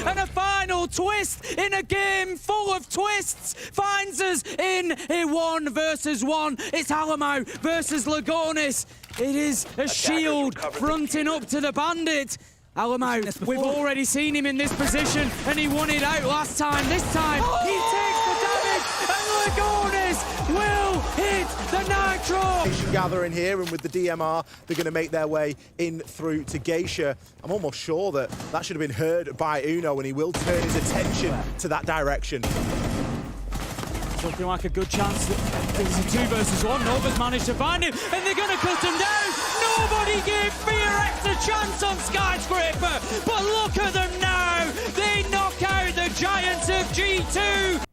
And a final twist in a game full of twists finds us in a 1 versus 1. It's Alamo versus Lagonis. It is a shield fronting up to the bandit. Alamo, we've already seen him in this position, and he won it out last time. This time, he takes the damage, and Lagonis will hit the nitro. Gathering here, and with the DMR, they're going to make their way in through to Geisha. I'm almost sure that that should have been heard by Uno, and he will turn his attention to that direction. Looking like a good chance that it's a 2 versus 1. Nova's managed to find him, and they're going to cut him down. Nobody gave FearX a chance on Skyscraper, but look at them now. They knock out the Giants of G2.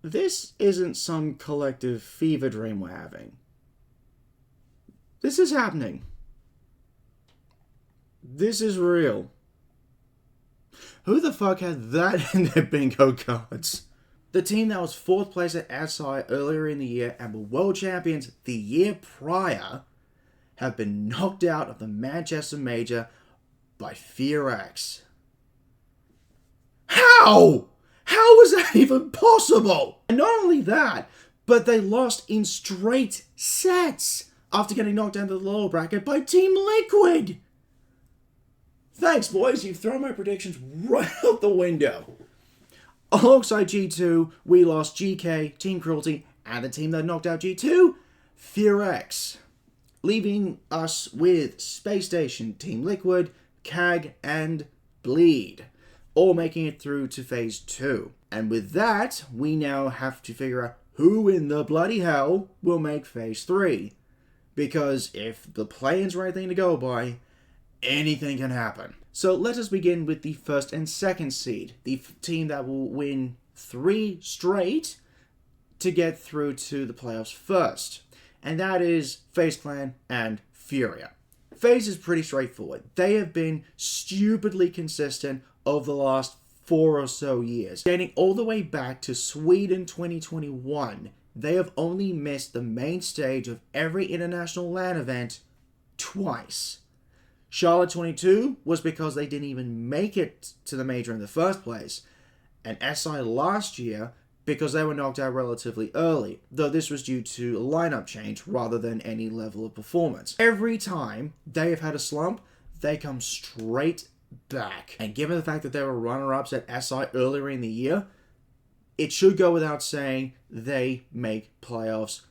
This isn't some collective fever dream we're having. This is happening. This is real. Who the fuck had that in their bingo cards? The team that was 4th place at SI earlier in the year and were world champions the year prior have been knocked out of the Manchester Major by FearX. How? How was that even possible? And not only that, but they lost in straight sets after getting knocked down to the lower bracket by Team Liquid. Thanks, boys. You've thrown my predictions right out the window. Alongside G2, we lost Geekay, Team Cruelty, and the team that knocked out G2, FearX. Leaving us with Space Station, Team Liquid, CAG, and Bleed, all making it through to Phase 2. And with that, we now have to figure out who in the bloody hell will make Phase 3. Because if the play-in's right thing to go by, anything can happen. So let us begin with the 1st and 2nd seed, the team that will win 3 straight to get through to the playoffs first. And that is FaZe Clan and Furia. FaZe is pretty straightforward. They have been stupidly consistent over the last 4 or so years. Dating all the way back to Sweden 2021, they have only missed the main stage of every international LAN event twice. Charlotte 22 was because they didn't even make it to the major in the first place, and SI last year because they were knocked out relatively early, though this was due to a lineup change rather than any level of performance. Every time they have had a slump, they come straight back. And given the fact that they were runner-ups at SI earlier in the year, it should go without saying they make playoffs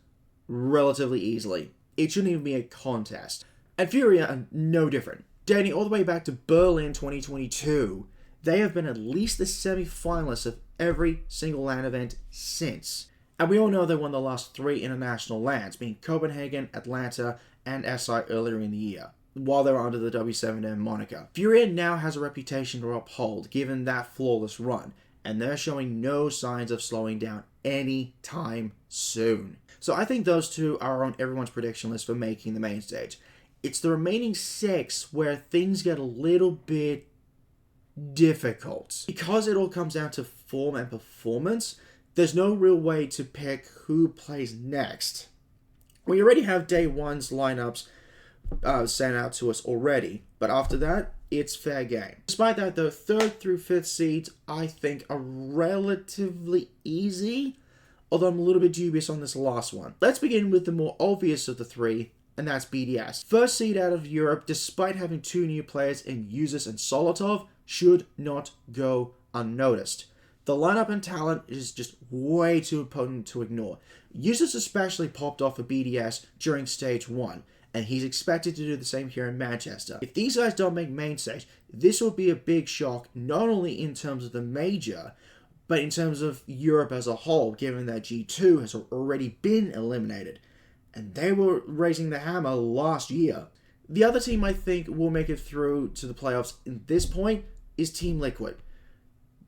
relatively easily. It shouldn't even be a contest. And Furia are no different. Dating all the way back to Berlin 2022, they have been at least the semi-finalists of every single LAN event since. And we all know they won the last 3 international LANs, being Copenhagen, Atlanta, and SI earlier in the year, while they were under the W7M moniker. Furia now has a reputation to uphold, given that flawless run, and they're showing no signs of slowing down anytime soon. So I think those two are on everyone's prediction list for making the main stage. It's the remaining 6 where things get a little bit difficult. Because it all comes down to form and performance, there's no real way to pick who plays next. We already have day 1's lineups sent out to us already, but after that, it's fair game. Despite that though, 3rd through 5th seeds I think are relatively easy, although I'm a little bit dubious on this last one. Let's begin with the more obvious of the 3, and that's BDS. 1st seed out of Europe, despite having 2 new players in Users and Solotov, should not go unnoticed. The lineup and talent is just way too potent to ignore. Users especially popped off for BDS during Stage 1, and he's expected to do the same here in Manchester. If these guys don't make main stage, this will be a big shock, not only in terms of the major, but in terms of Europe as a whole, given that G2 has already been eliminated. And they were raising the hammer last year. The other team I think will make it through to the playoffs at this point is Team Liquid.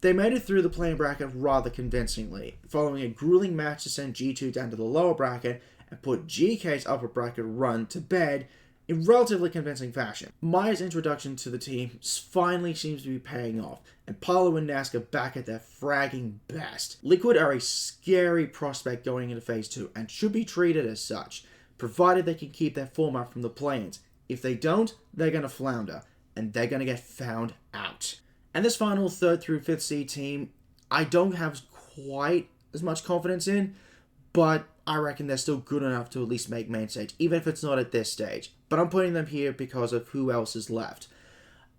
They made it through the playing bracket rather convincingly, following a grueling match to send G2 down to the lower bracket and put GK's upper bracket run to bed in relatively convincing fashion. Maya's introduction to the team finally seems to be paying off, and Paolo and Nask are back at their fragging best. Liquid are a scary prospect going into Phase 2 and should be treated as such, provided they can keep their form up from the play-ins. If they don't, they're going to flounder. and they're going to get found out. And this final 3rd through 5th seed team, I don't have quite as much confidence in, but I reckon they're still good enough to at least make main stage, even if it's not at this stage. But I'm putting them here because of who else is left.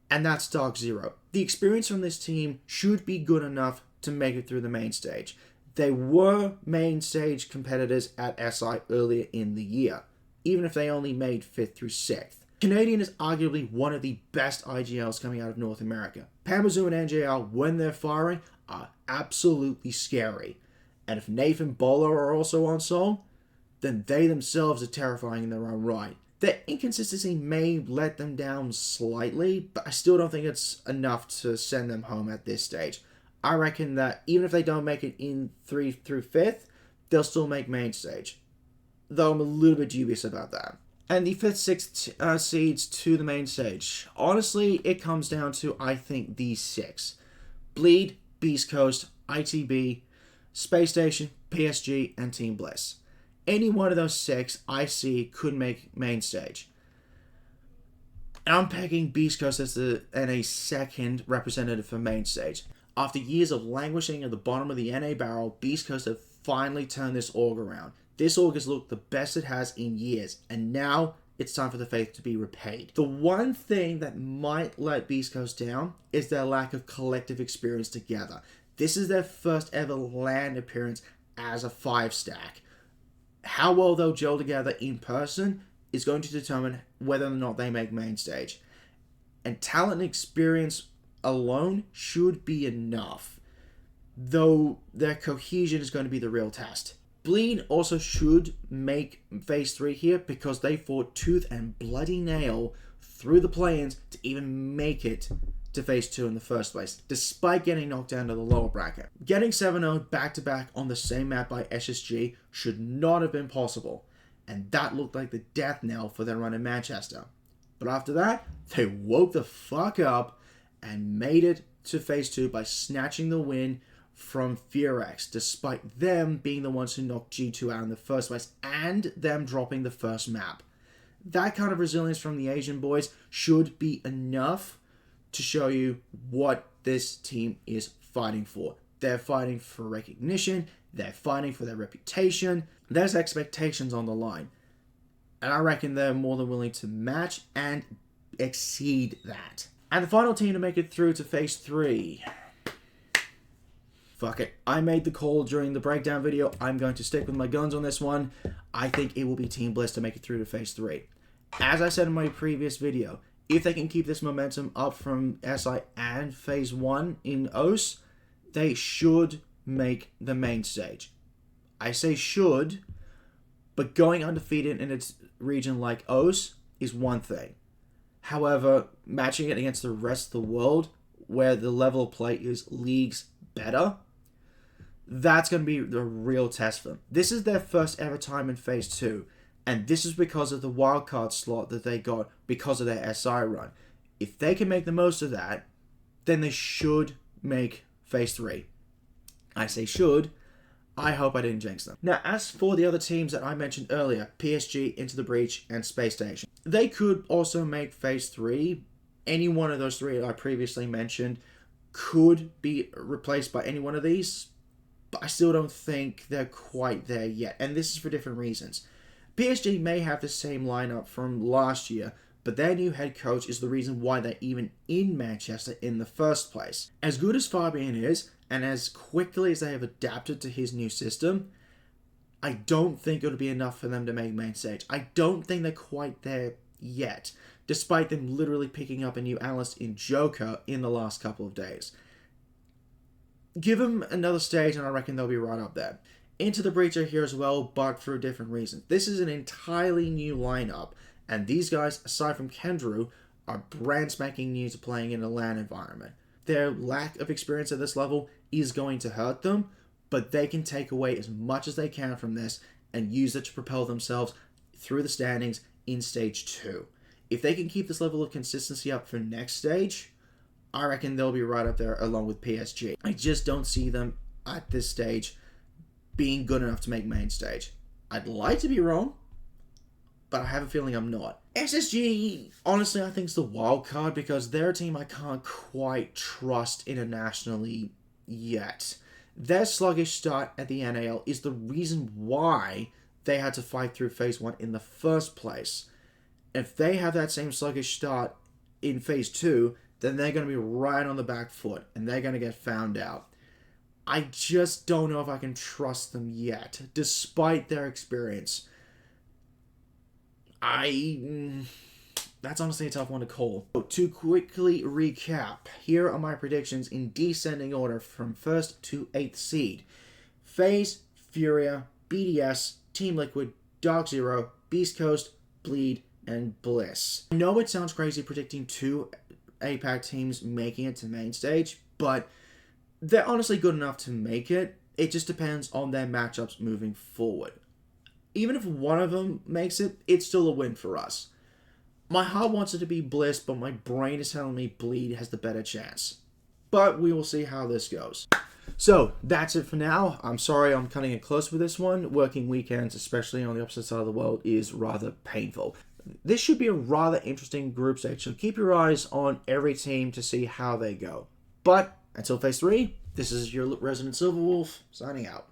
And that's Dark Zero. The experience from this team should be good enough to make it through the main stage. They were main stage competitors at SI earlier in the year, even if they only made 5th through 6th. Canadian is arguably one of the best IGLs coming out of North America. Pamazoo and NJL, when they're firing, are absolutely scary. And if Nathan Bolo are also on song, then they themselves are terrifying in their own right. Their inconsistency may let them down slightly, but I still don't think it's enough to send them home at this stage. I reckon that even if they don't make it in 3 through 5th, they'll still make main stage. Though I'm a little bit dubious about that. And the 5th, 6th seeds to the main stage. Honestly, it comes down to, I think, these 6. Bleed, Beast Coast, ITB, Space Station, PSG, and Team Bliss. Any one of those 6 I see could make main stage. And I'm pegging Beast Coast as a 2nd representative for main stage. After years of languishing at the bottom of the NA barrel, Beast Coast have finally turned this org around. This org has looked the best it has in years, and now it's time for the faith to be repaid. The one thing that might let Beast Coast down is their lack of collective experience together. This is their first ever LAN appearance as a 5-stack. How well they'll gel together in person is going to determine whether or not they make main stage. And talent and experience alone should be enough, though their cohesion is going to be the real test. Bleed also should make Phase 3 here because they fought tooth and bloody nail through the play-ins to even make it to Phase 2 in the first place, despite getting knocked down to the lower bracket. Getting 7-0 back-to-back on the same map by SSG should not have been possible, and that looked like the death knell for their run in Manchester. But after that, they woke the fuck up and made it to Phase 2 by snatching the win from FearX, despite them being the ones who knocked G2 out in the first place and them dropping the first map. That kind of resilience from the Asian boys should be enough to show you what this team is fighting for. They're fighting for recognition, they're fighting for their reputation, there's expectations on the line. And I reckon they're more than willing to match and exceed that. And the final team to make it through to Phase 3. Fuck it. I made the call during the breakdown video. I'm going to stick with my guns on this one. I think it will be Team Bliss to make it through to Phase 3. As I said in my previous video, if they can keep this momentum up from SI and Phase 1 in OS, they should make the main stage. I say should, but going undefeated in its region like OS is one thing. However, matching it against the rest of the world, where the level of play is leagues better, that's going to be the real test for them. This is their first ever time in Phase 2, and this is because of the wildcard slot that they got because of their SI run. If they can make the most of that, then they should make Phase 3. I say should. I hope I didn't jinx them. Now, as for the other teams that I mentioned earlier, PSG, Into the Breach, and Space Station, they could also make Phase 3. Any one of those 3 I previously mentioned could be replaced by any one of these, but I still don't think they're quite there yet, and this is for different reasons. PSG may have the same lineup from last year, but their new head coach is the reason why they're even in Manchester in the first place. As good as Fabian is, and as quickly as they have adapted to his new system, I don't think it'll be enough for them to make main stage. I don't think they're quite there yet, despite them literally picking up a new analyst in Joker in the last couple of days. Give them another stage and I reckon they'll be right up there. Into the Breach are here as well, but for a different reason. This is an entirely new lineup, and these guys, aside from Kendrew, are brand spanking new to playing in a LAN environment. Their lack of experience at this level is going to hurt them, but they can take away as much as they can from this and use it to propel themselves through the standings in Stage 2. If they can keep this level of consistency up for next stage, I reckon they'll be right up there along with PSG. I just don't see them at this stage being good enough to make main stage. I'd like to be wrong. but I have a feeling I'm not. SSG, honestly, I think is the wild card because they're a team I can't quite trust internationally yet. Their sluggish start at the NAL is the reason why they had to fight through Phase 1 in the first place. If they have that same sluggish start in Phase 2, then they're going to be right on the back foot, and they're going to get found out. I just don't know if I can trust them yet, despite their experience. That's honestly a tough one to call. To quickly recap, here are my predictions in descending order from 1st to 8th seed. FaZe, Furia, BDS, Team Liquid, Dark Zero, Beast Coast, Bleed, and Bliss. I know it sounds crazy predicting 2 APAC teams making it to main stage, but they're honestly good enough to make it. It just depends on their matchups moving forward. Even if one of them makes it, it's still a win for us. My heart wants it to be Bliss, but my brain is telling me Bleed has the better chance. But we will see how this goes. So, that's it for now. I'm sorry I'm cutting it close with this one. Working weekends, especially on the opposite side of the world, is rather painful. This should be a rather interesting group stage, so keep your eyes on every team to see how they go. But, until Phase 3, this is your resident Silverwolf, signing out.